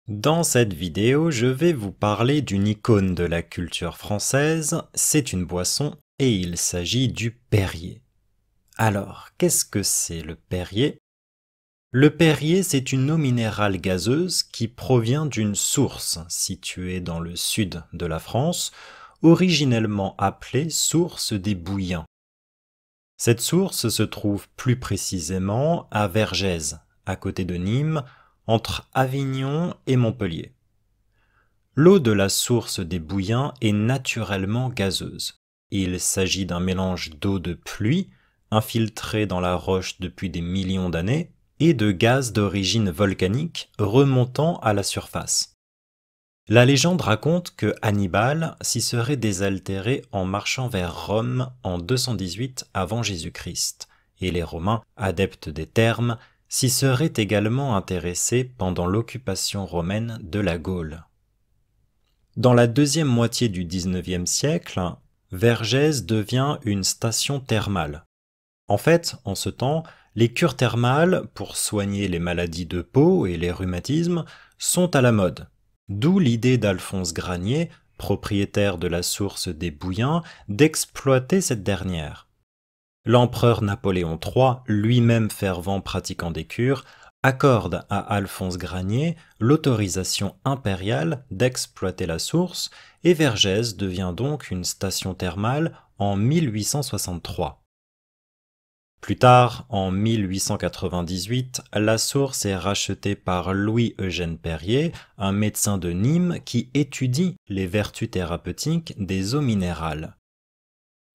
Dans cette vidéo, je vais vous parler d'une icône de la culture française. C'est une boisson et il s'agit du Perrier. Alors, qu'est-ce que c'est le Perrier? Le Perrier, c'est une eau minérale gazeuse qui provient d'une source située dans le sud de la France, originellement appelée source des Bouillants. Cette source se trouve plus précisément à Vergès, à côté de Nîmes, entre Avignon et Montpellier. L'eau de la source des Bouillants est naturellement gazeuse. Il s'agit d'un mélange d'eau de pluie, infiltrée dans la roche depuis des millions d'années, et de gaz d'origine volcanique remontant à la surface. La légende raconte que Hannibal s'y serait désaltéré en marchant vers Rome en 218 avant Jésus-Christ, et les Romains, adeptes des thermes, s'y seraient également intéressés pendant l'occupation romaine de la Gaule. Dans la deuxième moitié du XIXe siècle, Vergès devient une station thermale. En fait, en ce temps, les cures thermales, pour soigner les maladies de peau et les rhumatismes, sont à la mode. D'où l'idée d'Alphonse Granier, propriétaire de la source des Bouillants, d'exploiter cette dernière. L'empereur Napoléon III, lui-même fervent pratiquant des cures, accorde à Alphonse Granier l'autorisation impériale d'exploiter la source et Vergès devient donc une station thermale en 1863. Plus tard, en 1898, la source est rachetée par Louis-Eugène Perrier, un médecin de Nîmes qui étudie les vertus thérapeutiques des eaux minérales.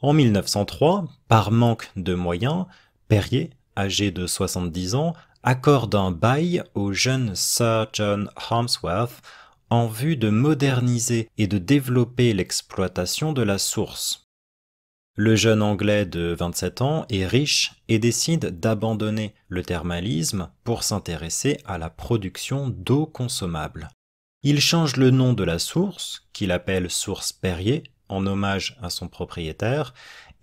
En 1903, par manque de moyens, Perrier, âgé de 70 ans, accorde un bail au jeune Sir John Harmsworth en vue de moderniser et de développer l'exploitation de la source. Le jeune Anglais de 27 ans est riche et décide d'abandonner le thermalisme pour s'intéresser à la production d'eau consommable. Il change le nom de la source, qu'il appelle Source Perrier, en hommage à son propriétaire,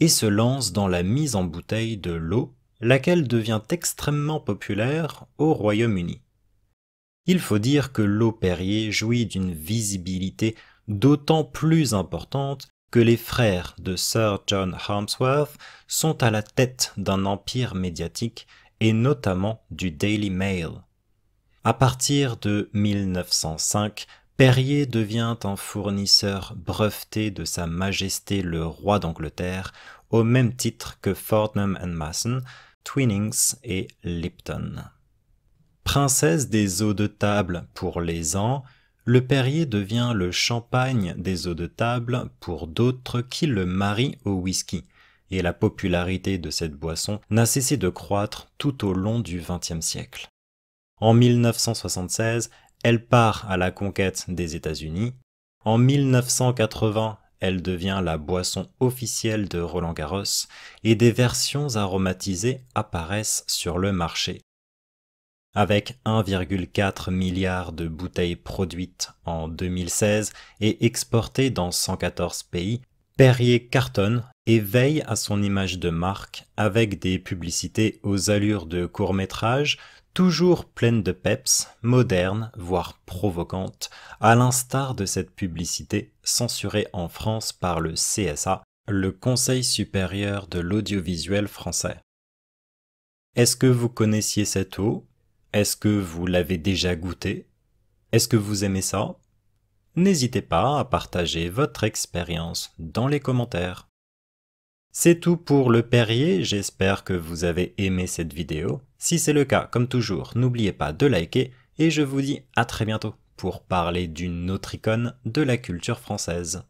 et se lance dans la mise en bouteille de l'eau, laquelle devient extrêmement populaire au Royaume-Uni. Il faut dire que l'eau Perrier jouit d'une visibilité d'autant plus importante que les frères de Sir John Harmsworth sont à la tête d'un empire médiatique et notamment du Daily Mail. À partir de 1905, Perrier devient un fournisseur breveté de Sa Majesté le Roi d'Angleterre, au même titre que Fortnum & Mason, Twinings et Lipton. Princesse des eaux de table pour les uns, le Perrier devient le champagne des eaux de table pour d'autres qui le marient au whisky, et la popularité de cette boisson n'a cessé de croître tout au long du XXe siècle. En 1976, elle part à la conquête des États-Unis. En 1980, elle devient la boisson officielle de Roland-Garros et des versions aromatisées apparaissent sur le marché. Avec 1,4 milliard de bouteilles produites en 2016 et exportées dans 114 pays, Perrier cartonne et veille à son image de marque avec des publicités aux allures de court-métrage, toujours pleines de peps, modernes, voire provocantes, à l'instar de cette publicité censurée en France par le CSA, le Conseil supérieur de l'audiovisuel français. Est-ce que vous connaissiez cette eau? Est-ce que vous l'avez déjà goûté? Est-ce que vous aimez ça? N'hésitez pas à partager votre expérience dans les commentaires. C'est tout pour le Perrier, j'espère que vous avez aimé cette vidéo. Si c'est le cas, comme toujours, n'oubliez pas de liker et je vous dis à très bientôt pour parler d'une autre icône de la culture française.